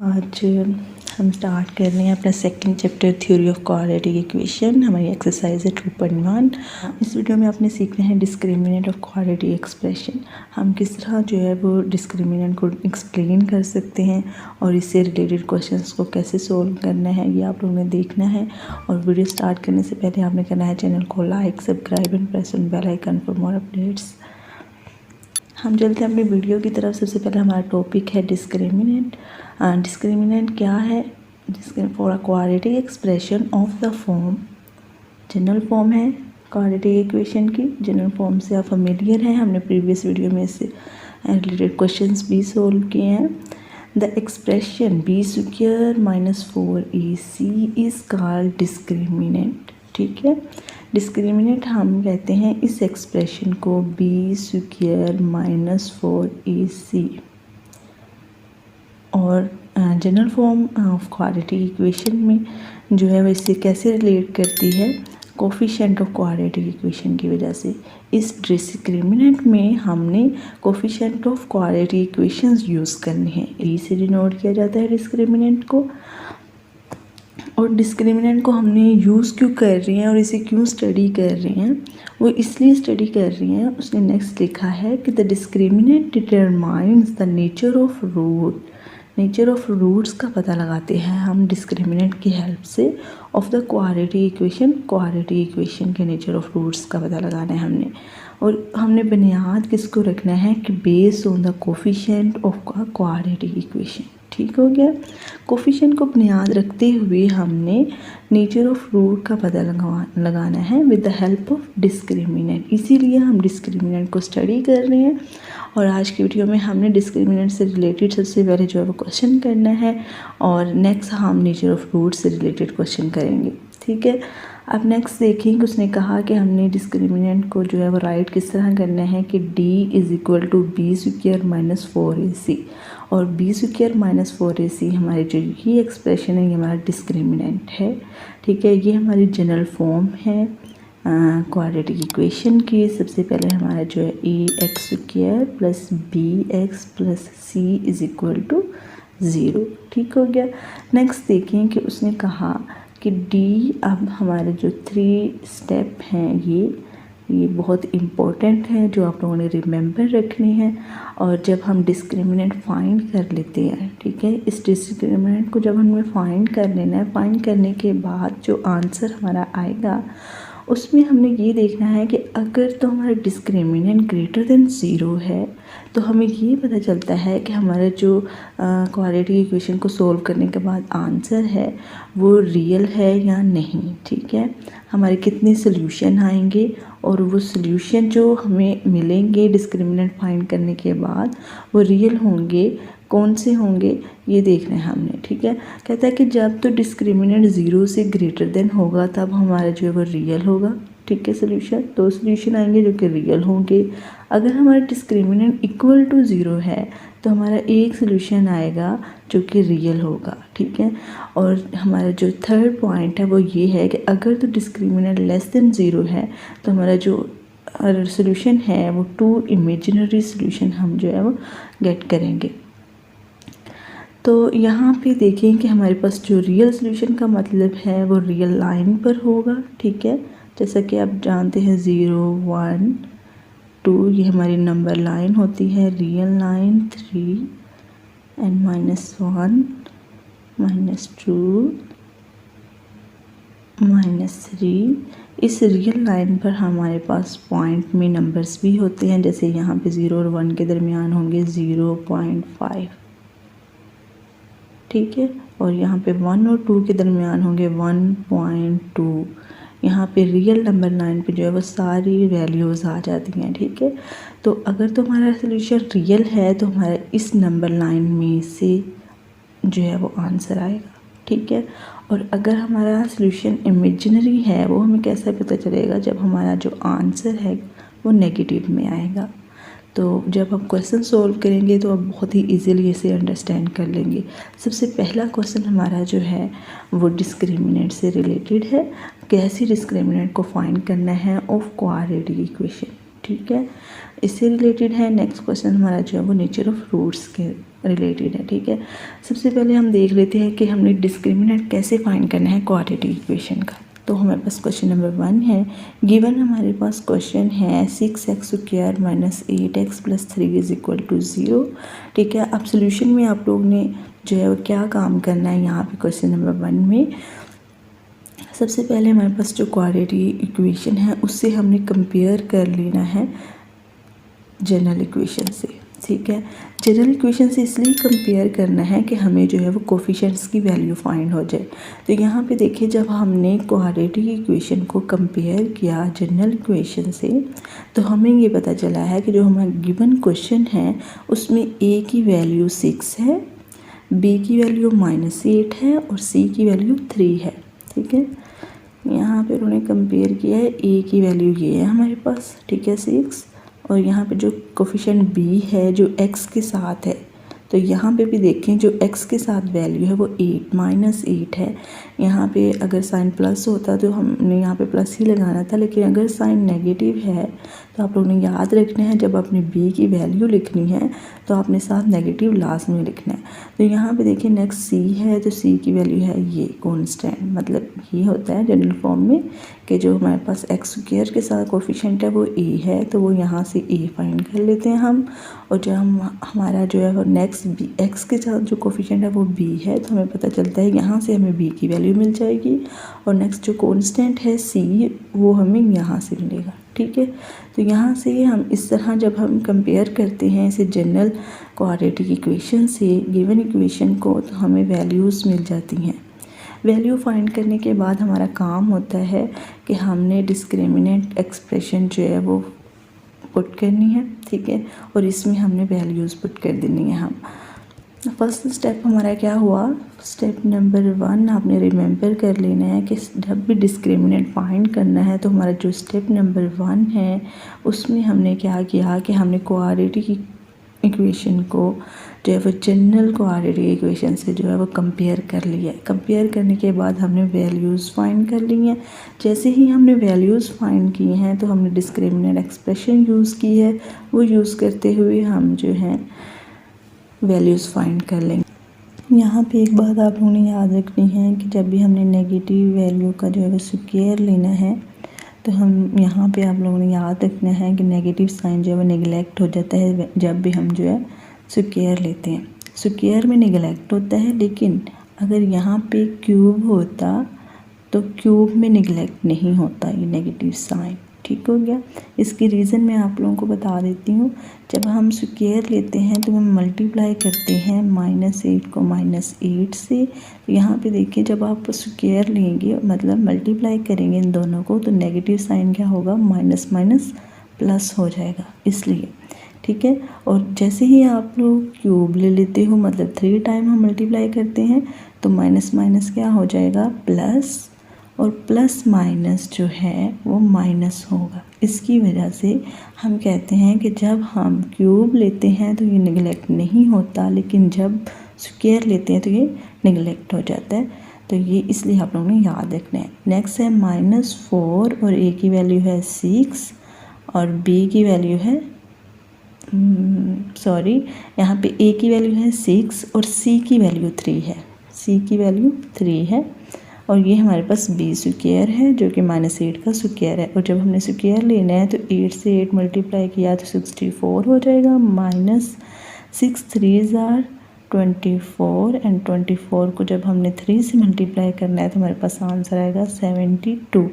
आज हम स्टार्ट कर रहे हैं अपना second chapter theory of quadratic equation. हमारी एक्सरसाइज है 2.1। इस वीडियो में आपने सीखना है डिस्क्रिमिनेंट ऑफ क्वाड्रेटिक एक्सप्रेशन। हम किस तरह जो है वो डिस्क्रिमिनेंट को एक्सप्लेन कर सकते हैं और इससे रिलेटेड क्वेश्चंस को कैसे सोल्व करना है, ये आप लोगों ने देखना है। और वीडियो स्टार्ट करने से पहले आपने करना है चैनल को like, subscribe and press on bell icon for more updates. हम चलते हैं अपनी वीडियो की तरफ। सबसे पहले हमारा टॉपिक है डिस्क्रिमिनेंट। डिस्क्रिमिनेंट क्या है? For a quadratic expression of the form, general form है क्वाड्रेटिक इक्वेशन की। जनरल फॉर्म से आप फेमिलियर हैं, हमने प्रीवियस वीडियो में इससे रिलेटेड क्वेश्चंस भी सोल्व किए हैं। The expression b² - 4ac is called discriminant. ठीक है, डिस्क्रिमिनेंट हम कहते हैं इस एक्सप्रेशन को b² - 4ac। और general form of quadratic equation में जो है वो इससे कैसे रिलेट करती है, कोफिशिएंट ऑफ क्वाड्रेटिक इक्वेशन की वजह से। इस डिस्क्रिमिनेंट में हमने coefficient of quadratic equations use करने हैं। ई से डिनोट किया जाता है डिस्क्रिमिनेंट को। और डिस्क्रिमिनेंट को हमने यूज़ क्यों कर रही हैं और इसे क्यों स्टडी कर रही हैं, वो इसलिए स्टडी कर रही हैं। उसने नेक्स्ट लिखा है कि the discriminant determines the nature of root. Nature of roots का पता लगाते हैं हम डिस्क्रिमिनेंट की हेल्प से of the quadratic equation. Quadratic equation के नेचर ऑफ रूट्स का पता लगाना है हमने। और हमने बुनियाद किसको रखना है कि based on the coefficient of quadratic equation. ठीक हो गया। कोफिशिएंट को बुनियाद रखते हुए हमने नेचर ऑफ रूट का पता लगाना है with the help of discriminant. इसीलिए हम डिस्क्रिमिनेंट को स्टडी कर रहे हैं। और आज की वीडियो में हमने डिस्क्रिमिनेंट से रिलेटेड सबसे पहले जो है वो क्वेश्चन करना है और नेक्स्ट हम नेचर ऑफ रूट से रिलेटेड क्वेश्चन करेंगे। ठीक है, अब नेक्स्ट देखेंगे। उसने कहा कि हमने डिस्क्रिमिनेंट को जो है वो राइट किस तरह करना है कि d = b² - 4ac। और b² - 4ac हमारी जो ये एक्सप्रेशन है ये हमारा डिस्क्रिमिनेंट है। ठीक है, ये हमारी जनरल फॉर्म है क्वाड्रेटिक इक्वेशन की। सबसे पहले हमारा जो है ax² + bx + c = 0। ठीक हो गया। नेक्स्ट देखें कि उसने कहा कि D, अब हमारे जो 3 स्टेप हैं ये बहुत इम्पोर्टेंट है जो आप लोगों ने रिमेंबर रखनी है। और जब हम डिस्क्रिमिनेंट फाइंड कर लेते हैं, ठीक है, इस डिस्क्रिमिनेंट को जब हमें फाइंड कर लेना है, फाइंड करने के बाद जो आंसर हमारा आएगा उसमें हमने ये देखना है कि अगर तो हमारा डिस्क्रिमिनेंट ग्रेटर देन 0 है तो हमें ये पता चलता है कि हमारा जो क्वाड्रेटिक इक्वेशन को सोल्व करने के बाद आंसर है वो रियल है या नहीं। ठीक है, हमारे कितने सोल्यूशन आएंगे और वो सोल्यूशन जो हमें मिलेंगे डिस्क्रिमिनेंट फाइंड करने के बाद वो रियल होंगे, कौन से होंगे ये देखना है हमने। ठीक है, कहता है कि जब तो डिस्क्रिमिनेंट 0 से ग्रेटर देन होगा तब हमारा जो है वो रियल होगा। ठीक है, सोल्यूशन 2 सोल्यूशन आएंगे जो कि रियल होंगे। अगर हमारा डिस्क्रिमिनेंट = 0 है तो हमारा एक सोल्यूशन आएगा जो कि रियल होगा। ठीक है, और हमारा जो थर्ड पॉइंट है वो ये है कि अगर तो डिस्क्रिमिनेंट लेस देन 0 है तो हमारा जो सोल्यूशन है वो 2 इमेजिनरी सोल्यूशन हम जो है वो गेट करेंगे। तो यहाँ पे देखें कि हमारे पास जो रियल सोल्यूशन का मतलब है वो रियल लाइन पर होगा। ठीक है, जैसा कि आप जानते हैं 0, 1, 2 ये हमारी नंबर लाइन होती है। Real line 3 and -1, -2, -3। इस रियल लाइन पर हमारे पास पॉइंट में नंबर्स भी होते हैं, जैसे यहाँ पे 0 और 1 के दरमियान होंगे 0.5। ठीक है, और यहाँ पे 1 और 2 के दरमियान होंगे 1.2। यहाँ पे रियल नंबर लाइन पे जो है वो सारी वैल्यूज़ आ जाती हैं। ठीक है, तो अगर तो हमारा सोल्यूशन रियल है तो हमारे इस नंबर लाइन में से जो है वो आंसर आएगा। ठीक है, और अगर हमारा सोल्यूशन इमेजिनरी है वो हमें कैसे पता चलेगा, जब हमारा जो आंसर है वो नेगेटिव में आएगा। तो जब हम क्वेश्चन सोल्व करेंगे तो हम बहुत ही इजीली इसे अंडरस्टैंड कर लेंगे। सबसे पहला क्वेश्चन हमारा जो है वो डिस्क्रिमिनेंट से रिलेटेड है। कैसे डिस्क्रिमिनेंट को फाइंड करना है ऑफ क्वाड्रेटिक इक्वेशन। ठीक है, इससे रिलेटेड है। नेक्स्ट क्वेश्चन हमारा जो है वो नेचर ऑफ रूट्स के रिलेटेड है। ठीक है, सबसे पहले हम देख लेते हैं कि हमने डिस्क्रिमिनेंट कैसे फाइंड करना है क्वाड्रेटिक इक्वेशन का। तो हमारे पास क्वेश्चन नंबर 1 है, गिवन हमारे पास क्वेश्चन है 6x² - 8x + 3 = 0। ठीक है, अब सोल्यूशन में आप लोग ने जो है वो क्या काम करना है यहाँ पे क्वेश्चन नंबर 1 में। सबसे पहले हमारे पास जो क्वाड्रेटिक इक्वेशन है उससे हमने कंपेयर कर लेना है जनरल इक्वेशन से। ठीक है, जनरल इक्वेशन से इसलिए कंपेयर करना है कि हमें जो है वो कोफिशिएंट्स की वैल्यू फाइंड हो जाए। तो यहाँ पे देखिए, जब हमने क्वाड्रेटिक इक्वेशन को कंपेयर किया जनरल इक्वेशन से तो हमें ये पता चला है कि जो हमारा गिवन क्वेश्चन है उसमें a की वैल्यू 6 है, b की वैल्यू -8 है और c की वैल्यू 3 है। ठीक है, यहाँ पे उन्होंने कंपेयर किया है, a की वैल्यू ये है हमारे पास, ठीक है 6, और यहाँ पे जो कोफिशिएंट b है जो x के साथ है, तो यहाँ पे भी देखें जो x के साथ वैल्यू है वो 8 -8 है। यहाँ पे अगर साइन प्लस होता तो हमने यहाँ पे प्लस ही लगाना था, लेकिन अगर साइन नेगेटिव है तो आप लोगों ने याद रखना है जब अपने b की वैल्यू लिखनी है तो आपने साथ नेगेटिव लास्ट में लिखना है। तो यहाँ पे देखिए नेक्स्ट c है, तो c की वैल्यू है ये कांस्टेंट, मतलब ये होता है जनरल फॉर्म में कि जो हमारे पास x² के साथ कोफिशिएंट है वो a है, तो वो यहाँ से a फाइंड कर लेते हैं हम। और जो हमारा जो है वो नेक्स्ट b x के साथ जो कोफिशिएंट है वो b है, तो हमें पता चलता है यहाँ से हमें b की वैल्यू मिल जाएगी। और नेक्स्ट जो कांस्टेंट है c वो हमें यहाँ से मिलेगा। ठीक है, तो यहाँ से हम इस तरह जब हम कंपेयर करते हैं इसे जनरल क्वाड्रेटिक इक्वेशन से गिवन इक्वेशन को, तो हमें वैल्यूज़ मिल जाती हैं। वैल्यू फाइंड करने के बाद हमारा काम होता है कि हमने डिस्क्रिमिनेंट एक्सप्रेशन जो है वो पुट करनी है। ठीक है, और इसमें हमने वैल्यूज़ पुट कर देनी है। हम फर्स्ट स्टेप हमारा क्या हुआ, स्टेप नंबर 1 आपने रिमेंबर कर लेना है कि जब भी डिस्क्रिमिनेंट फाइंड करना है तो हमारा जो स्टेप नंबर 1 है उसमें हमने क्या किया कि हमने क्वाड्रेटिक इक्वेशन को जो है वो जनरल क्वाड्रेटिक इक्वेशन से जो है वो कंपेयर कर लिया है। कंपेयर करने के बाद हमने वैल्यूज़ फाइंड कर ली हैं। जैसे ही हमने वैल्यूज़ फाइंड की हैं तो हमने डिस्क्रिमिनेंट एक्सप्रेशन यूज़ की है, वो यूज़ करते हुए हम जो है वैल्यूज़ फाइंड कर लेंगे। यहाँ पे एक बात आप लोगों ने याद रखनी है कि जब भी हमने नेगेटिव वैल्यू का जो है वो स्क्वायर लेना है तो हम यहाँ पे आप लोगों ने याद रखना है कि नेगेटिव साइन जो है वो नेगलेक्ट हो जाता है जब भी हम जो है स्क्वायर लेते हैं। स्क्वायर में नेगलेक्ट होता है, लेकिन अगर यहाँ पे क्यूब होता तो क्यूब में नेगलेक्ट नहीं होता ये नेगेटिव साइन। ठीक हो गया, इसकी रीज़न मैं आप लोगों को बता देती हूँ। जब हम स्क्वायर लेते हैं तो हम मल्टीप्लाई करते हैं -8 को -8 से। तो यहाँ पे देखिए जब आप स्क्वायर लेंगे मतलब मल्टीप्लाई करेंगे इन दोनों को तो नेगेटिव साइन क्या होगा, माइनस माइनस प्लस हो जाएगा, इसलिए। ठीक है, और जैसे ही आप लोग क्यूब ले लेते हो मतलब 3 टाइम हम मल्टीप्लाई करते हैं तो माइनस माइनस क्या हो जाएगा, प्लस, और प्लस माइनस जो है वो माइनस होगा। इसकी वजह से हम कहते हैं कि जब हम क्यूब लेते हैं तो ये नेगलेक्ट नहीं होता, लेकिन जब स्क्वायर लेते हैं तो ये नेगलेक्ट हो जाता है। तो ये इसलिए आप लोगों ने याद रखना है। नेक्स्ट है -4 और a की वैल्यू है 6 और b की वैल्यू है यहाँ पे a की वैल्यू है 6 और c की वैल्यू 3 है। c की वैल्यू 3 है और ये हमारे पास b स्क्वायर है जो कि -8 का स्क्वायर है। और जब हमने स्क्वायर लेना है तो 8 से 8 मल्टीप्लाई किया तो 64 हो जाएगा, -6 3s are 24 एंड 24 को जब हमने 3 से मल्टीप्लाई करना है तो हमारे पास आंसर आएगा 72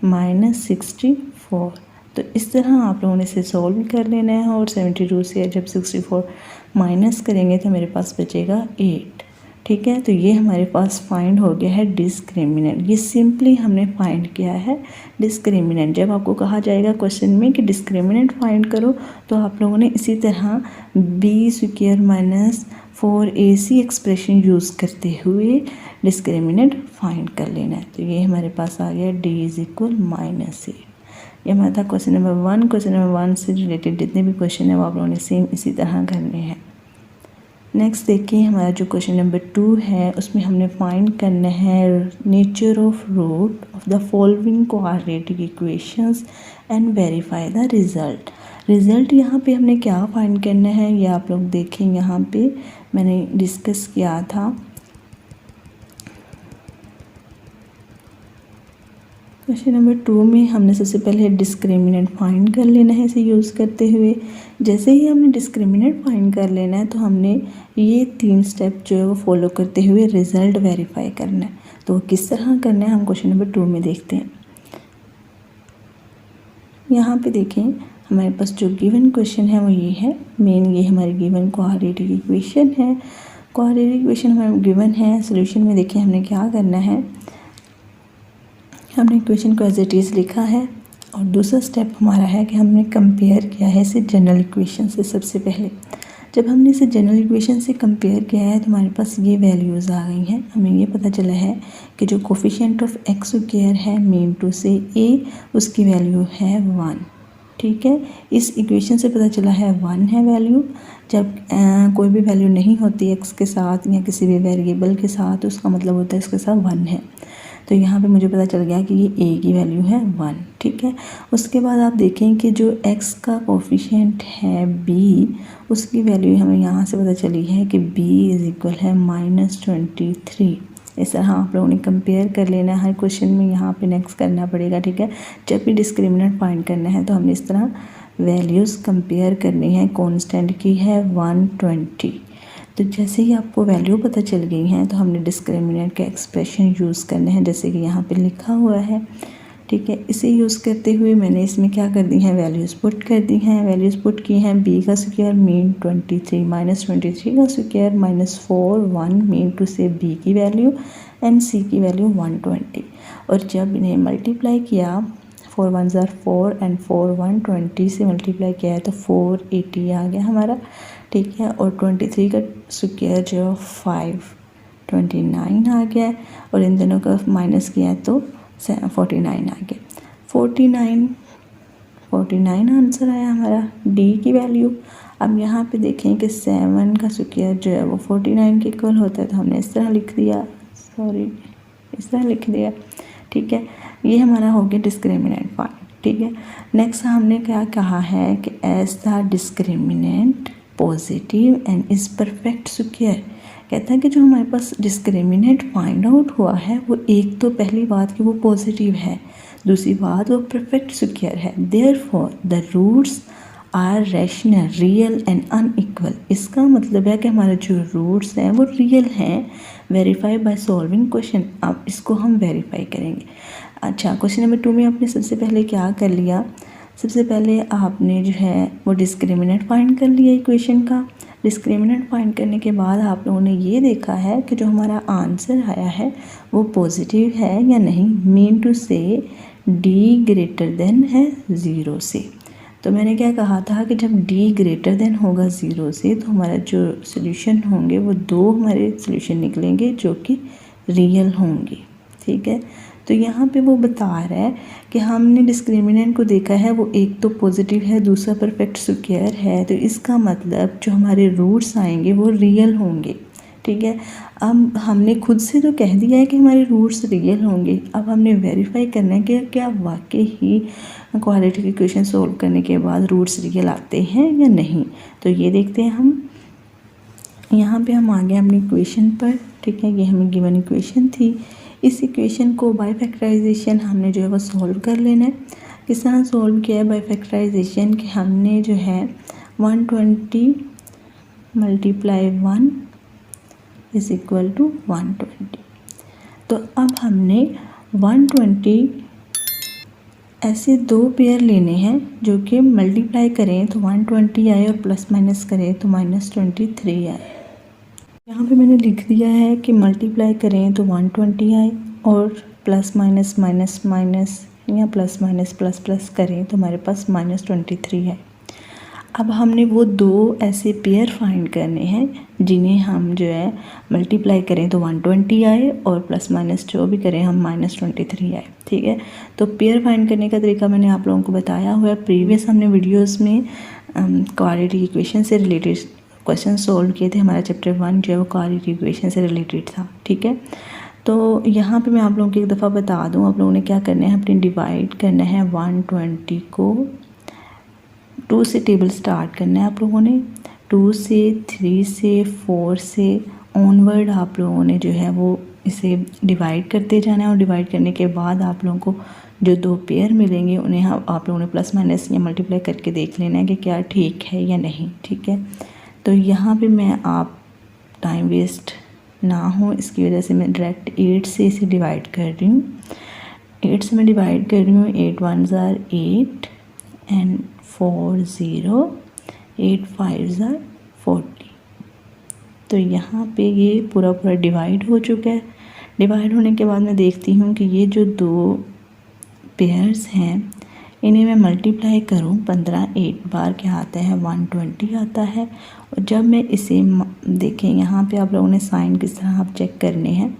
-64। तो इस तरह आप लोगों ने इसे सॉल्व कर लेना है और 72 से जब 64 माइनस करेंगे तो मेरे पास बचेगा 8। ठीक है, तो ये हमारे पास फाइंड हो गया है डिस्क्रिमिनेंट। ये सिंपली हमने फाइंड किया है डिस्क्रिमिनेंट। जब आपको कहा जाएगा क्वेश्चन में कि डिस्क्रिमिनेंट फाइंड करो तो आप लोगों ने इसी तरह b² - 4ac एक्सप्रेशन यूज़ करते हुए डिस्क्रिमिनेंट फाइंड कर लेना है। तो ये हमारे पास आ गया d = -8। ये हमारा था क्वेश्चन नंबर 1। क्वेश्चन नंबर 1 से रिलेटेड जितने भी क्वेश्चन है वो आप लोगों ने सेम इसी तरह करने हैं। नेक्स्ट देखिए हमारा जो क्वेश्चन नंबर 2 है उसमें हमने फाइंड करना है nature of root of the following quadratic equations and verify the result. Result यहाँ पे हमने क्या फाइंड करना है ये आप लोग देखें। यहाँ पे मैंने डिस्कस किया था। क्वेश्चन नंबर 2 में हमने सबसे पहले डिस्क्रिमिनेंट फाइंड कर लेना है इसे यूज़ करते हुए। जैसे ही हमने डिस्क्रिमिनेंट फाइंड कर लेना है तो हमने ये 3 स्टेप जो है वो फॉलो करते हुए रिज़ल्ट वेरीफाई करना है। तो किस तरह करना है हम क्वेश्चन नंबर 2 में देखते हैं। यहाँ पे देखें हमारे पास जो गिवन क्वेश्चन है वो ये है। मेन ये हमारी गिवन क्वाड्रेटिक इक्वेशन है। क्वाड्रेटिक इक्वेशन हमारे गिवन है। सोल्यूशन में देखें हमने क्या करना है, हमने इक्वेशन को एज इट इज़ लिखा है और दूसरा स्टेप हमारा है कि हमने कंपेयर किया है इसे जनरल इक्वेशन से। सबसे पहले जब हमने इसे जनरल इक्वेशन से कंपेयर किया है तो हमारे पास ये वैल्यूज़ आ गई हैं। हमें ये पता चला है कि जो कोफिशिएंट ऑफ एक्स स्क्वायर है मीन टू से ए उसकी वैल्यू है 1। ठीक है, इस इक्वेशन से पता चला है 1 है वैल्यू। जब कोई भी वैल्यू नहीं होती एक्स के साथ या किसी भी वेरिएबल के साथ उसका मतलब होता है इसके साथ 1 है। तो यहाँ पे मुझे पता चल गया कि ये ए की वैल्यू है 1। ठीक है, उसके बाद आप देखें कि जो एक्स का कोफिशिएंट है बी उसकी वैल्यू हमें यहाँ से पता चली है कि b इज़ इक्वल है -23। इस तरह आप लोगों ने कंपेयर कर लेना है। हर क्वेश्चन में यहाँ पे नेक्स्ट करना पड़ेगा। ठीक है, जब भी डिस्क्रिमिनेंट फाइंड करना है तो हमने इस तरह वैल्यूज़ कंपेयर करनी है। कांस्टेंट की है 120। तो जैसे ही आपको वैल्यू पता चल गई हैं तो हमने डिस्क्रिमिनेंट के एक्सप्रेशन यूज़ करने हैं जैसे कि यहाँ पे लिखा हुआ है। ठीक है, इसे यूज़ करते हुए मैंने इसमें क्या कर दी हैं, वैल्यूज़ पुट कर दी हैं। वैल्यूज़ पुट की हैं b का स्क्वायर मीन 23 -23 का स्क्वायर -4 1 मीन टू से b की वैल्यू एंड c की वैल्यू 120। और जब इन्हें मल्टीप्लाई किया 4 1 ज़ार 4 एंड 4 120 से मल्टीप्लाई किया है तो 480 आ गया हमारा। ठीक है, और 23 का स्क्वायर जो 529 आ गया है और इन दोनों का माइनस किया है तो 49 आ गया। 49 आंसर आया हमारा डी की वैल्यू। अब यहाँ पे देखें कि 7 का स्क्वायर जो है वो 49 के इक्वल होता है तो हमने इस तरह लिख दिया, इस तरह लिख दिया। ठीक है, ये हमारा हो गया डिस्क्रिमिनेंट फाइंड। ठीक है, नेक्स्ट हमने क्या कहा है कि as the discriminant positive and is perfect square. कहता है कि जो हमारे पास डिस्क्रिमिनेंट फाइंड आउट हुआ है वो एक तो पहली बात कि वो पॉजिटिव है, दूसरी बात वो परफेक्ट स्क्वायर है। Therefore the roots are rational real and unequal. इसका मतलब है कि हमारे जो रूट्स हैं वो रियल हैं। Verify by solving question. अब इसको हम वेरीफाई करेंगे। अच्छा, क्वेश्चन नंबर 2 में आपने सबसे पहले क्या कर लिया, सबसे पहले आपने जो है वो डिस्क्रिमिनेंट फाइंड कर लिया इक्वेशन का। डिस्क्रिमिनेंट फाइंड करने के बाद आप लोगों ने ये देखा है कि जो हमारा आंसर आया है वो पॉजिटिव है या नहीं। मीन टू से डी ग्रेटर देन है 0 से। तो मैंने क्या कहा था कि जब डी ग्रेटर देन होगा 0 से तो हमारा जो सोल्यूशन होंगे वो 2 हमारे सोल्यूशन निकलेंगे जो कि रियल होंगे। ठीक है, तो यहाँ पे वो बता रहा है कि हमने डिस्क्रिमिनेंट को देखा है वो एक तो पॉजिटिव है दूसरा परफेक्ट स्क्वायर है। तो इसका मतलब जो हमारे रूट्स आएंगे वो रियल होंगे। ठीक है, अब हमने खुद से तो कह दिया है कि हमारे रूट्स रियल होंगे। अब हमने वेरीफाई करना है कि क्या वाकई ही क्वाड्रेटिक इक्वेशन सोल्व करने के बाद रूट्स रियल आते हैं या नहीं। तो ये देखते हैं हम। यहाँ पे हम आ गए अपनी इक्वेशन पर। ठीक है, ये हमें गिवन इक्वेशन थी। इस इक्वेशन को बाय फैक्टराइजेशन हमने जो है वो सॉल्व कर लेना है। किस तरह सॉल्व किया है बाय फैक्टराइजेशन कि हमने जो है 120 मल्टीप्लाई 1 इज इक्वल टू 120। तो अब हमने 120 ऐसे 2 पेयर लेने हैं जो कि मल्टीप्लाई करें तो 120 आए और प्लस माइनस करें तो -23 आए। यहाँ पे मैंने लिख दिया है कि मल्टीप्लाई करें तो 120 आए और प्लस माइनस माइनस माइनस या प्लस माइनस प्लस प्लस करें तो हमारे पास -23 है। अब हमने वो 2 ऐसे पेयर फाइंड करने हैं जिन्हें हम जो है मल्टीप्लाई करें तो 120 आए और प्लस माइनस जो भी करें हम -23 आए। ठीक है, तो पेयर फाइंड करने का तरीका मैंने आप लोगों को बताया हुआ है। प्रीवियस हमने वीडियोस में क्वाड्रेटिक इक्वेशन से रिलेटेड क्वेश्चन सोल्व किए थे। हमारा चैप्टर 1 जो है वो क्वाड्रेटिक इक्वेशन से रिलेटेड था। ठीक है, तो यहाँ पे मैं आप लोगों को एक दफ़ा बता दूँ, आप लोगों ने क्या करना है, अपने डिवाइड करना है 120 को 2 से टेबल स्टार्ट करना है आप लोगों ने। 2 से 3 से 4 से ऑनवर्ड आप लोगों ने जो है वो इसे डिवाइड करते जाना है, और डिवाइड करने के बाद आप लोगों को जो 2 पेयर मिलेंगे उन्हें आप लोगों ने प्लस माइनस या मल्टीप्लाई करके देख लेना है कि क्या ठीक है या नहीं। ठीक है, तो यहाँ पे मैं आप टाइम वेस्ट ना हो इसकी वजह से मैं डायरेक्ट 8 से इसे डिवाइड कर रही हूँ। 8 से मैं डिवाइड कर रही हूँ। 8 1 ज़ार 8 एंड 4 0, 8 5 ज़ार 40। तो यहाँ पे ये पूरा डिवाइड हो चुका है। डिवाइड होने के बाद मैं देखती हूँ कि ये जो 2 पेयर्स हैं इन्हें मैं मल्टीप्लाई करूँ 15 8 बार क्या आता है 120 आता है। और जब मैं इसे देखें यहाँ पे आप लोगों ने साइन किस तरह आप चेक करने हैं।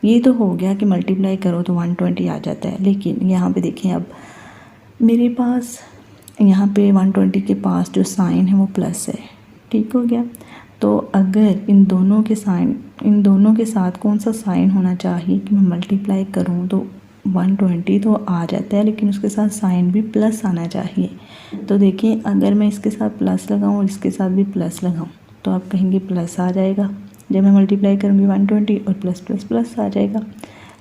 ये तो हो गया कि मल्टीप्लाई करो तो 120 आ जाता है, लेकिन यहाँ पे देखें अब मेरे पास यहाँ पे 120 के पास जो साइन है वो प्लस है। ठीक हो गया, तो अगर इन दोनों के साथ कौन सा साइन होना चाहिए कि मैं मल्टीप्लाई करूँ तो 120 तो आ जाता है, लेकिन उसके साथ साइन भी प्लस आना चाहिए। तो देखिए अगर मैं इसके साथ प्लस लगाऊँ और इसके साथ भी प्लस लगाऊँ तो आप कहेंगे प्लस आ जाएगा। जब मैं मल्टीप्लाई करूँगी 120 और प्लस प्लस प्लस आ जाएगा।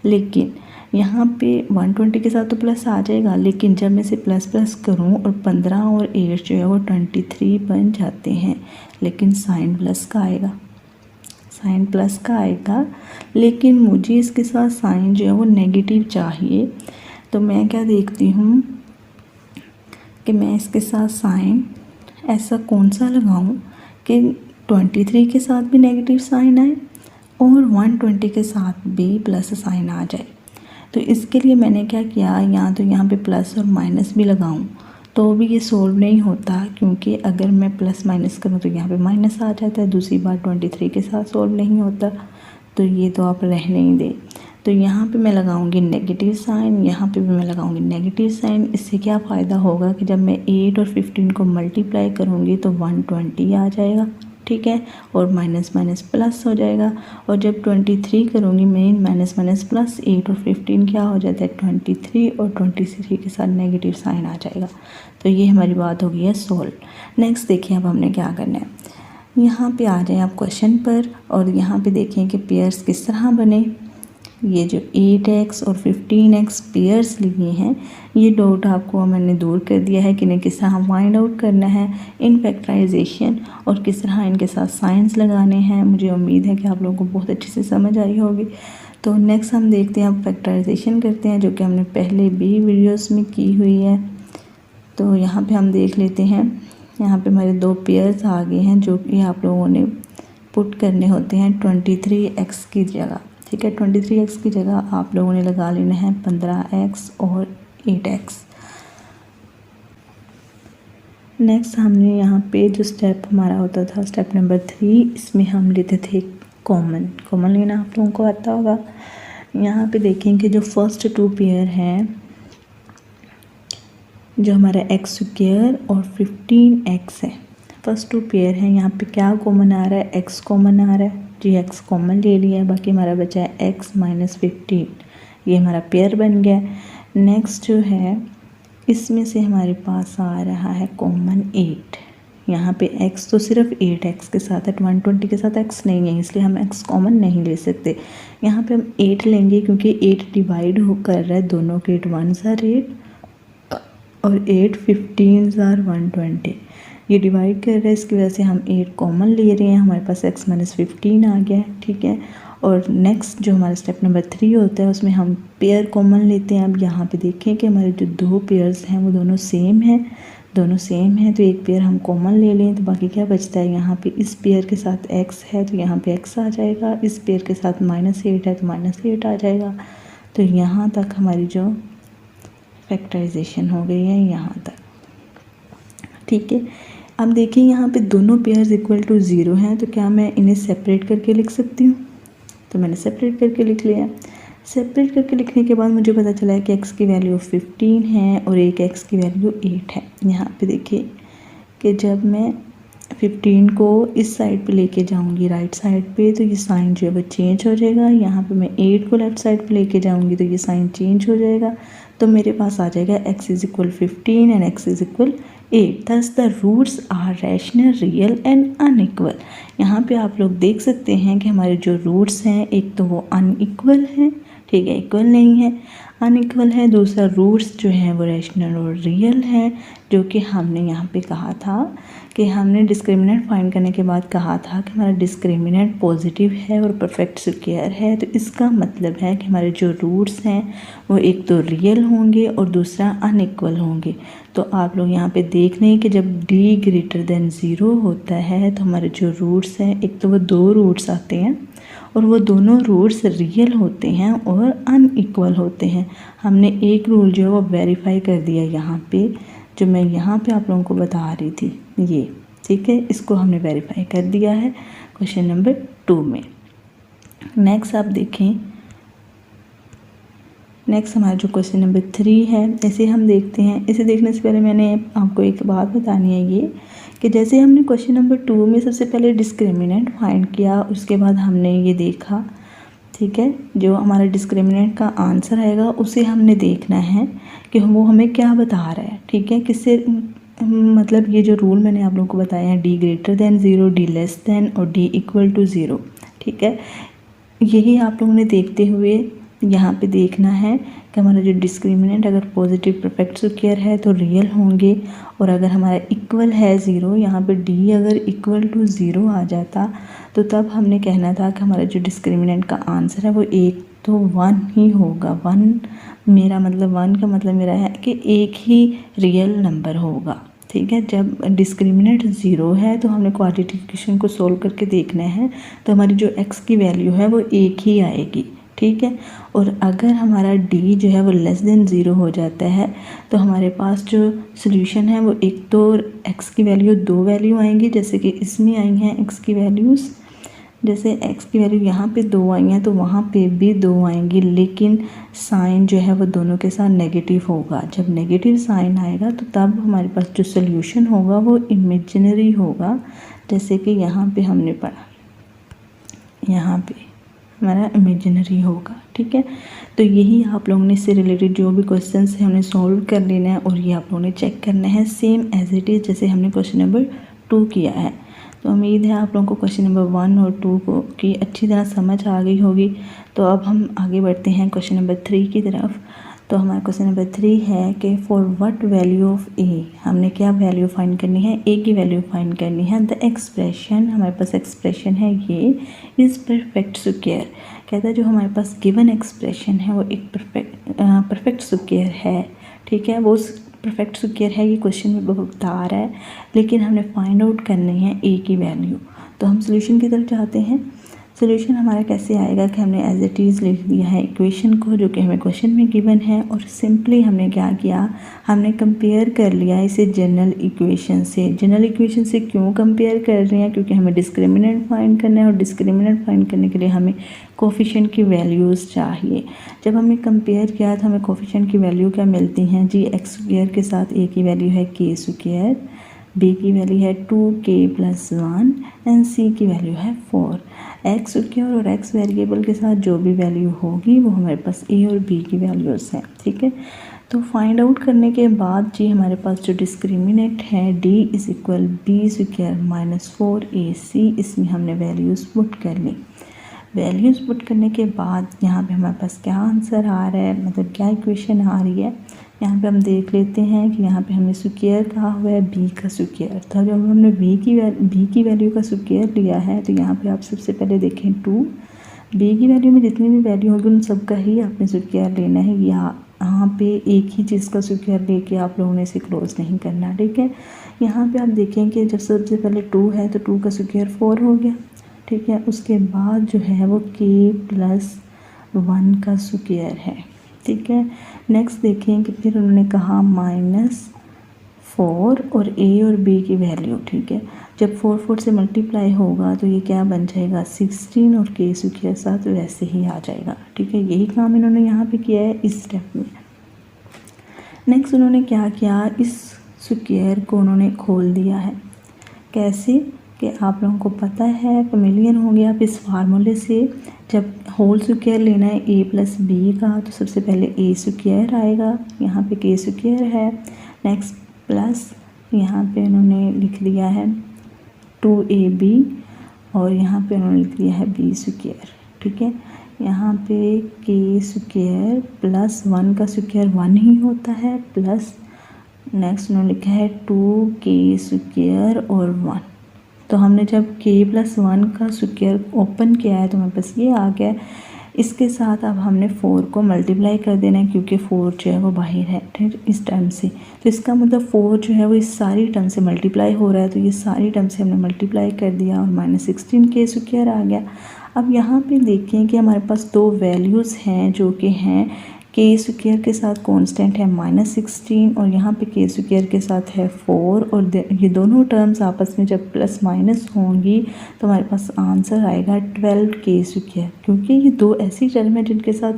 लेकिन यहाँ पे 120 के साथ तो प्लस आ जाएगा, लेकिन जब मैं इसे प्लस प्लस करूँ और 15 और 8 जो है वो 23 बन जाते हैं, लेकिन साइन प्लस का आएगा। साइन प्लस का आएगा, लेकिन मुझे इसके साथ साइन जो है वो नेगेटिव चाहिए। तो मैं क्या देखती हूँ कि मैं इसके साथ साइन ऐसा कौन सा लगाऊँ कि 23 के साथ भी नेगेटिव साइन आए और 120 के साथ भी प्लस साइन आ जाए। तो इसके लिए मैंने क्या किया, यहाँ पे प्लस और माइनस भी लगाऊं तो भी ये सोल्व नहीं होता, क्योंकि अगर मैं प्लस माइनस करूँ तो यहाँ पे माइनस आ जाता है। दूसरी बार 23 के साथ सोल्व नहीं होता, तो ये तो आप रहने ही दें। तो यहाँ पे मैं लगाऊंगी नेगेटिव साइन, यहाँ पे भी मैं लगाऊंगी नेगेटिव साइन। इससे क्या फ़ायदा होगा कि जब मैं 8 और 15 को मल्टीप्लाई करूँगी तो 120 आ जाएगा। ठीक है, और माइनस माइनस प्लस हो जाएगा। और जब 23 करूँगी मैं माइनस माइनस प्लस 8 और 15 क्या हो जाता है 23, और 23 के साथ नेगेटिव साइन आ जाएगा। तो ये हमारी बात हो गई है सोल्व। नेक्स्ट देखिए अब हमने क्या करना है। यहाँ पे आ जाए आप क्वेश्चन पर, और यहाँ पे देखें कि पेयर्स किस तरह बने। ये जो 8x और 15x पेयर्स लिए हैं, ये डॉट आपको मैंने दूर कर दिया है कि इन्हें किस तरह फाइंड आउट करना है इन फैक्टराइजेशन, और किस तरह इनके साथ साइंस लगाने हैं। मुझे उम्मीद है कि आप लोगों को बहुत अच्छे से समझ आई होगी। तो नेक्स्ट हम देखते हैं, अब फैक्टराइजेशन करते हैं, जो कि हमने पहले भी वीडियोस में की हुई है। तो यहाँ पे हम देख लेते हैं। यहाँ पे हमारे 2 पेयर्स आ गए हैं जो कि आप लोगों ने पुट करने होते हैं 23x की जगह। ठीक है, 23x की जगह आप लोगों ने लगा लेना है 15x और 8x। नेक्स्ट हमने यहाँ पे जो स्टेप हमारा होता था स्टेप नंबर 3, इसमें हम लेते थे कॉमन लेना आप लोगों को आता होगा। यहाँ पे देखेंगे जो फर्स्ट 2 पेयर हैं, जो हमारा x² और 15x है, फर्स्ट 2 पेयर हैं। यहाँ पे क्या कॉमन आ रहा है, x कॉमन आ रहा है जी, x कॉमन ले लिया है। बाकी हमारा बचा है x - 15, ये हमारा पेयर बन गया। नेक्स्ट जो है इसमें से हमारे पास आ रहा है कॉमन 8। यहाँ पे x तो सिर्फ 8x के साथ है, 120 के साथ x नहीं है, इसलिए हम x कॉमन नहीं ले सकते। यहाँ पे हम 8 लेंगे क्योंकि 8 डिवाइड कर रहा है दोनों के, 8 1 ज़ार 8 और 8 15 ज़ार 120, ये डिवाइड कर रहा है, इसकी वजह से हम 8 कॉमन ले रहे हैं। हमारे पास x - 15 आ गया है। ठीक है, और नेक्स्ट जो हमारा स्टेप नंबर 3 होता है उसमें हम पेयर कॉमन लेते हैं। अब यहाँ पे देखें कि हमारे जो 2 पेयर्स हैं वो दोनों सेम हैं, तो एक पेयर हम कॉमन ले लें तो बाकी क्या बचता है, यहाँ पे इस पेयर के साथ x है तो यहाँ पे x आ जाएगा, इस पेयर के साथ -8 है तो -8 आ जाएगा। तो यहाँ तक हमारी जो फैक्टराइजेशन हो गई है यहाँ तक। ठीक है, अब देखिए यहाँ पे दोनों पेयर्स इक्वल टू 0 हैं, तो क्या मैं इन्हें सेपरेट करके लिख सकती हूँ। तो मैंने सेपरेट करके लिख लिया। सेपरेट करके लिखने के बाद मुझे पता चला है कि x की वैल्यू 15 है और एक x की वैल्यू 8 है। यहाँ पे देखिए कि जब मैं 15 को इस साइड पे लेके जाऊँगी राइट साइड पे, तो ये साइन जो है वो चेंज हो जाएगा। यहाँ पे मैं 8 को लेफ्ट साइड पे लेके जाऊँगी तो ये साइन चेंज हो जाएगा। तो मेरे पास आ जाएगा x = 15 and x = 8 thus the roots are rational, real and unequal। यहाँ पे आप लोग देख सकते हैं कि हमारे जो रूट्स हैं एक तो वो अनइक्वल हैं, ठीक है, इक्वल नहीं है, अनइक्वल है। दूसरा रूट्स जो है वो रैशनल और रियल है, जो कि हमने यहाँ पे कहा था कि हमने डिस्क्रिमिनेंट फाइंड करने के बाद कहा था कि हमारा डिस्क्रिमिनेंट पॉजिटिव है और परफेक्ट स्क्वायर है। तो इसका मतलब है कि हमारे जो रूट्स हैं वो एक तो रियल होंगे और दूसरा अनइक्वल होंगे। तो आप लोग यहाँ पे देख रहे हैं कि जब d ग्रेटर देन 0 होता है तो हमारे जो रूट्स हैं एक तो वो 2 रूट्स आते हैं और वो दोनों रूट्स रियल होते हैं और अनइक्वल होते हैं। हमने एक रूल जो है वो वेरीफाई कर दिया यहाँ पे, जो मैं यहाँ पे आप लोगों को बता रही थी ये, ठीक है, इसको हमने वेरीफाई कर दिया है क्वेश्चन नंबर 2 में। नेक्स्ट आप देखें, नेक्स्ट हमारा जो क्वेश्चन नंबर 3 है, इसे हम देखते हैं। इसे देखने से पहले मैंने आपको एक बात बतानी है ये कि जैसे हमने क्वेश्चन नंबर 2 में सबसे पहले डिस्क्रिमिनेंट फाइंड किया, उसके बाद हमने ये देखा, ठीक है, जो हमारा डिस्क्रिमिनेंट का आंसर आएगा उसे हमने देखना है कि वो हमें क्या बता रहा है, ठीक है, किससे मतलब ये जो रूल मैंने आप लोगों को बताया है d greater than 0, d less than और d इक्वल टू 0, ठीक है, यही आप लोगों ने देखते हुए यहाँ पे देखना है कि हमारा जो डिस्क्रिमिनेंट अगर पॉजिटिव परफेक्ट स्क्वायर है तो रियल होंगे, और अगर हमारा इक्वल है 0, यहाँ पे d अगर इक्वल टू 0 आ जाता तो तब हमने कहना था कि हमारा जो डिस्क्रिमिनेंट का आंसर है वो एक तो 1 ही होगा। 1 मेरा मतलब 1 का मतलब मेरा है कि एक ही रियल नंबर होगा, ठीक है। जब डिस्क्रिमिनेंट 0 है तो हमने क्वाड्रेटिक इक्वेशन को सोल्व करके देखना है, तो हमारी जो x की वैल्यू है वो 1 ही आएगी, ठीक है। और अगर हमारा d जो है वो लेस देन 0 हो जाता है तो हमारे पास जो सोल्यूशन है वो एक तो x की वैल्यू 2 वैल्यू आएंगी, जैसे कि इसमें आई हैं x की वैल्यूज़, जैसे x की वैल्यू यहाँ पे 2 आई हैं तो वहाँ पे भी 2 आएंगी, लेकिन साइन जो है वो दोनों के साथ नेगेटिव होगा। जब नेगेटिव साइन आएगा तो तब हमारे पास जो सोल्यूशन होगा वो इमेजिनरी होगा, जैसे कि यहाँ पे हमने पढ़ा, यहाँ पे हमारा इमेजिनरी होगा, ठीक है। तो यही आप लोगों ने इससे रिलेटेड जो भी क्वेश्चंस हैं उन्हें सॉल्व कर लेना है और ये आप लोगों ने चेक करना है सेम एज इट इज़ जैसे हमने क्वेश्चन नंबर 2 किया है। तो उम्मीद है आप लोगों को क्वेश्चन नंबर 1 और 2 को की अच्छी तरह समझ आ गई होगी। तो अब हम आगे बढ़ते हैं क्वेश्चन नंबर 3 की तरफ। तो हमारा क्वेश्चन नंबर 3 है कि फॉर व्हाट वैल्यू ऑफ ए, हमने क्या वैल्यू फाइंड करनी है, ए की वैल्यू फाइंड करनी है। द एक्सप्रेशन, हमारे पास एक्सप्रेशन है ये इज़ परफेक्ट स्क्वायर। कहता है जो हमारे पास गिवन एक्सप्रेशन है वो एक परफेक्ट स्क्वायर है, ठीक है, वो परफेक्ट स्क्वायर है, ये क्वेश्चन में बता रहा है, लेकिन हमने फाइंड आउट करनी है ए की वैल्यू। तो हम सोल्यूशन की तरफ जाते हैं। सोल्यूशन हमारा कैसे आएगा कि हमने एज इट इज़ लिख दिया है इक्वेशन को जो कि हमें क्वेश्चन में गिवन है, और सिंपली हमने क्या किया, हमने कंपेयर कर लिया इसे जनरल इक्वेशन से। जनरल इक्वेशन से क्यों कंपेयर कर रहे हैं, क्योंकि हमें डिस्क्रिमिनेंट फाइंड करना है और डिस्क्रिमिनेंट फाइंड करने के लिए हमें कोफिशिएंट की वैल्यूज़ चाहिए। जब हमने कंपेयर किया तो हमें कोफिशिएंट की वैल्यू क्या मिलती हैं जी, एक्स स्क्वायर के साथ ए की वैल्यू है के स्क्वायर, बी की वैल्यू है 2k+1 एंड सी की वैल्यू है 4। एक्स स्क्वायर और एक्स वेरिएबल के साथ जो भी वैल्यू होगी वो हमारे पास ए और बी की वैल्यूज़ हैं, ठीक है। तो फाइंड आउट करने के बाद जी हमारे पास जो डिस्क्रिमिनेंट है d is equal B square -4ac, इसमें हमने वैल्यूज़ पुट कर ली। वैल्यूज़ पुट करने के बाद यहाँ पे हमारे पास क्या आंसर आ रहा है, मतलब क्या इक्वेशन आ रही है, यहाँ पे हम देख लेते हैं कि यहाँ पे हमने स्क्वायर कहा हुआ है b का स्क्वायर। तो जब हमने b की वैल्यू का स्क्वायर लिया है तो यहाँ पे आप सबसे पहले देखें 2, b की वैल्यू में जितनी भी वैल्यू होगी उन सबका ही आपने स्क्वायर लेना है। यहाँ पे एक ही चीज़ का स्क्वायर लेके आप लोगों ने इसे क्लोज नहीं करना, ठीक है। यहाँ पे आप देखें कि जब सबसे पहले 2 है तो 2 का स्क्वायर 4 हो गया, ठीक है। उसके बाद जो है वो k+1 का स्क्वायर है, ठीक है। नेक्स्ट देखें कि फिर उन्होंने कहा -4 और a और b की वैल्यू, ठीक है। जब 4 से मल्टीप्लाई होगा तो ये क्या बन जाएगा 16 और k स्क्वायर साथ वैसे ही आ जाएगा, ठीक है। यही काम इन्होंने यहाँ पे किया है इस स्टेप में। नेक्स्ट उन्होंने क्या किया, इस स्क्वायर को उन्होंने खोल दिया है। कैसे कि आप लोगों को पता है, फेमिलियर होंगे आप इस फार्मूले से। जब होल स्क्वायर लेना है a+b का तो सबसे पहले a स्क्वायर आएगा, यहाँ पे k स्क्वायर है, नेक्स्ट प्लस यहाँ पे उन्होंने लिख लिया है 2ab और यहाँ पे उन्होंने लिख दिया है b स्क्वायर। ठीक है, यहाँ पे k स्क्वायर प्लस 1 का स्क्वायर 1 ही होता है, प्लस नेक्स्ट उन्होंने लिखा है 2k स्क्वायर और 1। तो हमने जब k प्लस 1 का स्क्वायर ओपन किया है तो हमारे पास ये आ गया। इसके साथ अब हमने 4 को मल्टीप्लाई कर देना है क्योंकि 4 जो है वो बाहर है, ठीक, इस टर्म से। तो इसका मतलब 4 जो है वो इस सारी टर्म से मल्टीप्लाई हो रहा है, तो ये सारी टर्म से हमने मल्टीप्लाई कर दिया और -16k स्क्वायर आ गया। अब यहाँ पे देखें कि हमारे पास दो वैल्यूज़ हैं जो कि हैं k स्क्वायर के साथ कांस्टेंट है -16 और यहाँ पे k स्क्वायर के साथ है 4 और ये दोनों टर्म्स आपस में जब प्लस माइनस होंगी तो हमारे पास आंसर आएगा 12k स्क्वायर, क्योंकि ये दो ऐसी टर्म है जिनके साथ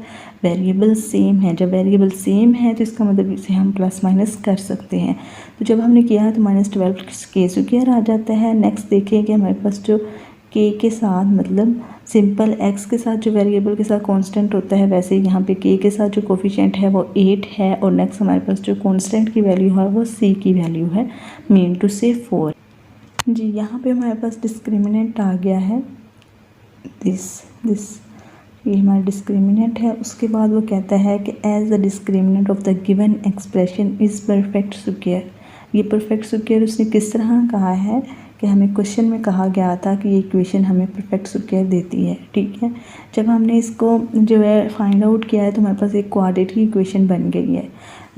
वेरिएबल सेम है। जब वेरिएबल सेम है तो इसका मतलब इसे हम प्लस माइनस कर सकते हैं। तो जब हमने किया तो -12k स्क्वायर आ जाता है। नेक्स्ट देखिए कि हमारे पास जो k के साथ मतलब सिंपल x के साथ जो वेरिएबल के साथ कांस्टेंट होता है, वैसे यहाँ पे k के साथ जो कोफिशिएंट है वो 8 है और नेक्स्ट हमारे पास जो कांस्टेंट की वैल्यू है वो c की वैल्यू है, मीन टू से 4। जी, यहाँ पे हमारे पास डिस्क्रिमिनेंट आ गया है दिस ये हमारा डिस्क्रिमिनेंट है। उसके बाद वो कहता है कि as the discriminant of the given expression is perfect square. ये परफेक्ट स्क्वायर उसने किस तरह कहा है कि हमें क्वेश्चन में कहा गया था कि ये इक्वेशन हमें परफेक्ट स्क्वायर देती है। ठीक है, जब हमने इसको जो है फाइंड आउट किया है तो हमारे पास एक क्वाड्रेटिक इक्वेशन बन गई है,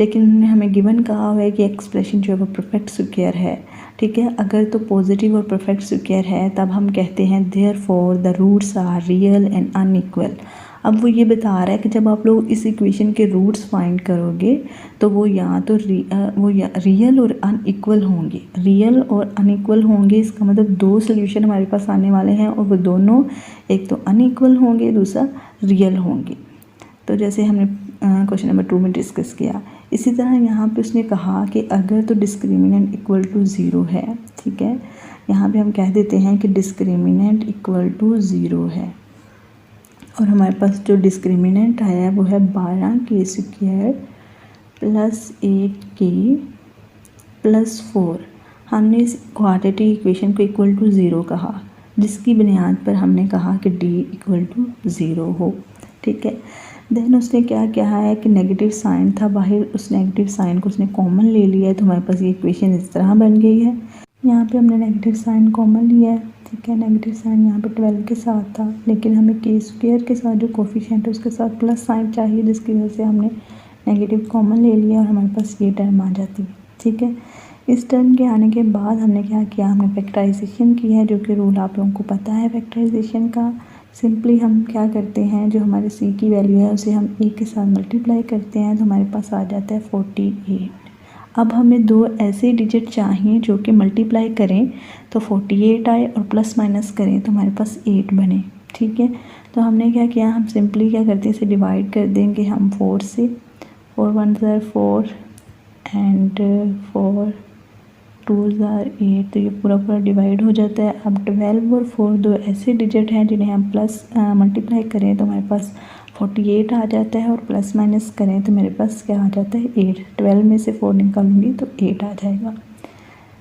लेकिन उन्होंने हमें गिवन कहा हुआ है कि एक्सप्रेशन जो है वो परफेक्ट स्क्वायर है। ठीक है, अगर तो पॉजिटिव और परफेक्ट स्क्वायर है तब हम कहते हैं therefore the roots are real and unequal. अब वो ये बता रहा है कि जब आप लोग इस इक्वेशन के रूट्स फाइंड करोगे तो वो या तो रियल और अनइक्वल होंगे। रियल और अनइक्वल होंगे इसका मतलब दो सोल्यूशन हमारे पास आने वाले हैं और वो दोनों एक तो अनइक्वल होंगे, दूसरा रियल होंगे। तो जैसे हमने क्वेश्चन नंबर 2 में डिस्कस किया, इसी तरह यहाँ पे उसने कहा कि अगर तो डिस्क्रिमिनेंट इक्वल टू 0 है। ठीक है, यहाँ पे हम कह देते हैं कि डिस्क्रिमिनेंट इक्वल टू 0 है और हमारे पास जो डिस्क्रिमिनेंट आया है वो है 12k square plus 8k plus 4। हमने इस क्वाड्रेटिक इक्वेशन को इक्वल टू 0 कहा, जिसकी बुनियाद पर हमने कहा कि d इक्वल टू 0 हो। ठीक है, देन उसने क्या कहा है कि नेगेटिव साइन था बाहर, उस नेगेटिव साइन को उसने कॉमन ले लिया है तो हमारे पास ये इक्वेशन इस तरह बन गई है। यहाँ पे हमने नेगेटिव साइन कॉमन लिया है। ठीक है, नेगेटिव साइन यहाँ पे 12 के साथ था, लेकिन हमें k स्क्वायर के साथ जो कोफिशिएंट है उसके साथ प्लस साइन चाहिए, जिसकी वजह से हमने नेगेटिव कॉमन ले लिया और हमारे पास ये टर्म आ जाती है। ठीक है, इस टर्म के आने के बाद हमने क्या किया, हमने फैक्टराइजेशन किया है, जो कि रूल आप लोगों को पता है फैक्टराइजेशन का। सिंपली हम क्या करते हैं, जो हमारे c की वैल्यू है उसे हम a के साथ मल्टीप्लाई करते हैं तो हमारे पास आ जाता है 48। अब हमें दो ऐसे डिजिट चाहिए जो कि मल्टीप्लाई करें तो 48 आए और प्लस माइनस करें तो हमारे पास 8 बने। ठीक है, तो हमने क्या किया, हम सिंपली क्या करते हैं, इसे डिवाइड कर देंगे हम 4 से। 4 1 4 एंड 4 2 8, तो ये पूरा पूरा डिवाइड हो जाता है। अब 12 और 4 दो ऐसे डिजिट हैं जिन्हें हम प्लस मल्टीप्लाई करें तो हमारे पास 48 आ जाता है और प्लस माइनस करें तो मेरे पास क्या आ जाता है 8। 12 में से 4 निकालूंगी तो 8 आ जाएगा।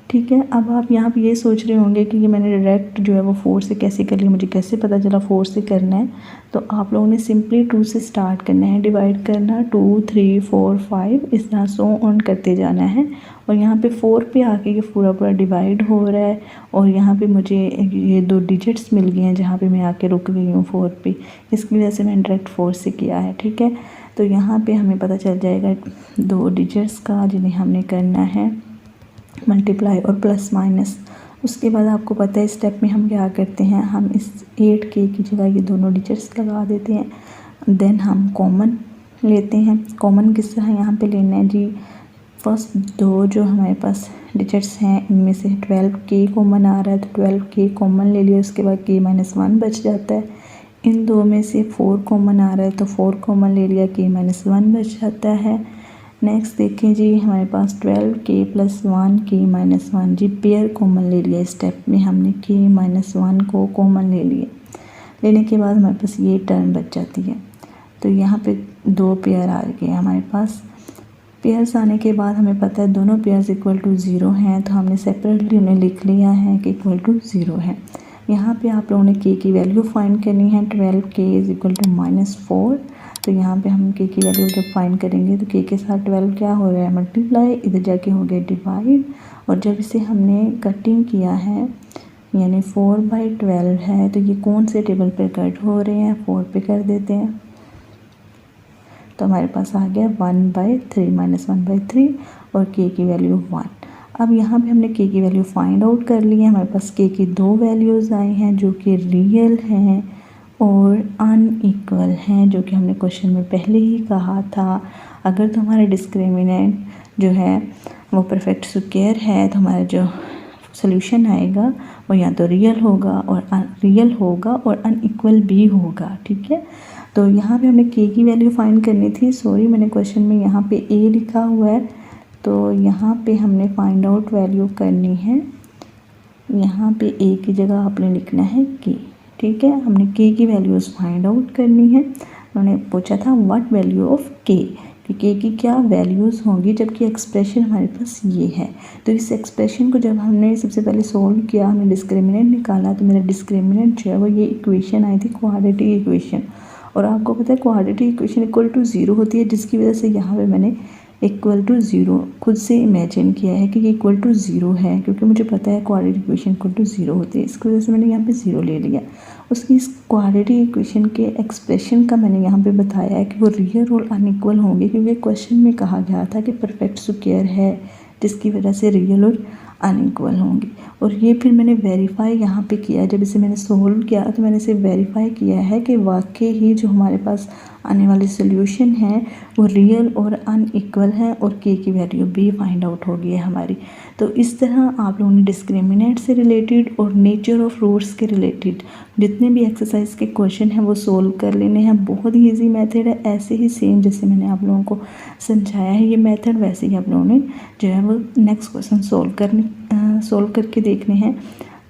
ठीक है, अब आप यहाँ पे ये सोच रहे होंगे कि ये मैंने डायरेक्ट जो है वो 4 से कैसे कर लिया, मुझे कैसे पता चला 4 से करना है। तो आप लोगों ने सिंपली 2 से स्टार्ट करना है, डिवाइड करना 2 3 4 5 इस तरह सो ऑन करते जाना है और यहाँ पे 4 पे आके ये पूरा पूरा डिवाइड हो रहा है और यहाँ पे मुझे ये दो डिजिट्स मिल गए हैं जहाँ पे मैं आके रुक गई हूँ 4 पे, इसकी वजह से मैंने डायरेक्ट 4 से किया है। ठीक है, तो यहाँ पे हमें पता चल जाएगा दो डिजिट्स का जिन्हें हमने करना है मल्टीप्लाई और प्लस माइनस। उसके बाद आपको पता है स्टेप में हम क्या करते हैं, हम इस 8k की जगह ये दोनों डिजिट्स लगा देते हैं। देन हम कॉमन लेते हैं। कॉमन किस तरह यहाँ पे लेना है जी, फर्स्ट दो जो हमारे पास डिजिट्स हैं इनमें से 12k कॉमन आ रहा है तो 12k कॉमन ले लिया, उसके बाद k - 1 बच जाता है। इन दो में से 4 कॉमन आ रहा है तो 4 कॉमन ले लिया, k - 1 बच जाता है। नेक्स्ट देखें जी, हमारे पास 12k + 1 k - 1 जी पेयर कॉमन ले लिया। स्टेप में हमने k - 1 को कॉमन ले लिया, लेने के बाद हमारे पास ये टर्म बच जाती है। तो यहाँ पे दो पेयर आ गए हमारे पास पेयर्स आने के बाद हमें पता है दोनों पेयर्स इक्वल टू 0 हैं, तो हमने सेपरेटली उन्हें लिख लिया है कि इक्वल टू 0 है। यहाँ पे आप लोगों ने k की वैल्यू फाइंड करनी है। 12k is equal to -4। तो यहाँ पे हम k की वैल्यू जब फाइंड करेंगे तो k के साथ 12 क्या हो रहा है, मल्टीप्लाई, इधर जाके हो गया डिवाइड। और जब इसे हमने कटिंग किया है यानी 4/12 है, तो ये कौन से टेबल पर कट हो रहे हैं, 4 पे कर देते हैं। तो हमारे पास आ गया 1/3 -1/3 और k की वैल्यू 1। अब यहाँ पे हमने k की वैल्यू फाइंड आउट कर ली है। हमारे पास k की दो वैल्यूज़ आई हैं जो कि रियल हैं और अनइक्वल हैं, जो कि हमने क्वेश्चन में पहले ही कहा था। अगर तो हमारा डिस्क्रिमिनेंट जो है वो परफेक्ट स्क्वायर है तो हमारा जो सोल्यूशन आएगा वो या तो रियल होगा और अनइक्वल भी होगा, ठीक है। तो यहाँ पे हमने k की वैल्यू फाइंड करनी थी। सॉरी, मैंने क्वेश्चन में यहाँ पे a लिखा हुआ है, तो यहाँ पे हमने फाइंड आउट वैल्यू करनी है। यहाँ पे a की जगह आपने लिखना है k, ठीक है। हमने k की वैल्यूज़ फाइंड आउट करनी है। उन्होंने पूछा था व्हाट वैल्यू ऑफ k, कि k की क्या वैल्यूज़ होंगी, जबकि एक्सप्रेशन हमारे पास ये है। तो इस एक्सप्रेशन को जब हमने सबसे पहले सोल्व किया, हमने डिस्क्रिमिनेंट निकाला, तो मेरा डिस्क्रिमिनेंट जो है वो ये इक्वेशन आई थी, क्वाड्रेटिक इक्वेशन। और आपको पता है क्वाड्रेटिक इक्वेशन इक्वल टू 0 होती है, जिसकी वजह से यहाँ पे मैंने इक्वल टू 0 खुद से इमेजिन किया है कि ये इक्वल टू 0 है, क्योंकि मुझे पता है क्वाड्रेटिक इक्वेशन इक्वल टू 0 होती है। इसकी वजह से मैंने यहाँ पे 0 ले लिया। उसकी इस क्वाड्रेटिक इक्वेशन के एक्सप्रेशन का मैंने यहाँ पे बताया है कि वो रियल और अनइक्वल होंगे, क्योंकि क्वेश्चन में कहा गया था कि परफेक्ट स्क्वायर है, जिसकी वजह से रियल और अनइक्वल होंगे। और ये फिर मैंने वेरीफाई यहाँ पे किया। जब इसे मैंने सोल्व किया तो मैंने इसे वेरीफाई किया है कि वाकई ही जो हमारे पास आने वाली सोल्यूशन है वो रियल और अनइक्वल है, और k की वैल्यू भी फाइंड आउट हो गई है हमारी। तो इस तरह आप लोगों ने डिस्क्रिमिनेंट से रिलेटेड और नेचर ऑफ रूट्स के रिलेटेड जितने भी एक्सरसाइज के क्वेश्चन हैं वो सोल्व कर लेने हैं। बहुत ही ईजी मेथड है, ऐसे ही सेम जैसे मैंने आप लोगों को समझाया है ये मेथड, वैसे ही आप लोगों ने जो है वो नेक्स्ट क्वेश्चन सोल्व करके देखने हैं,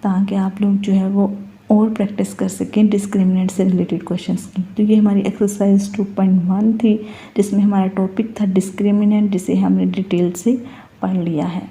ताकि आप लोग जो है वो और प्रैक्टिस कर सकें डिस्क्रिमिनेंट से रिलेटेड क्वेश्चंस की। तो ये हमारी एक्सरसाइज 2.1 थी, जिसमें हमारा टॉपिक था डिस्क्रिमिनेंट, जिसे हमने डिटेल से पढ़ लिया है।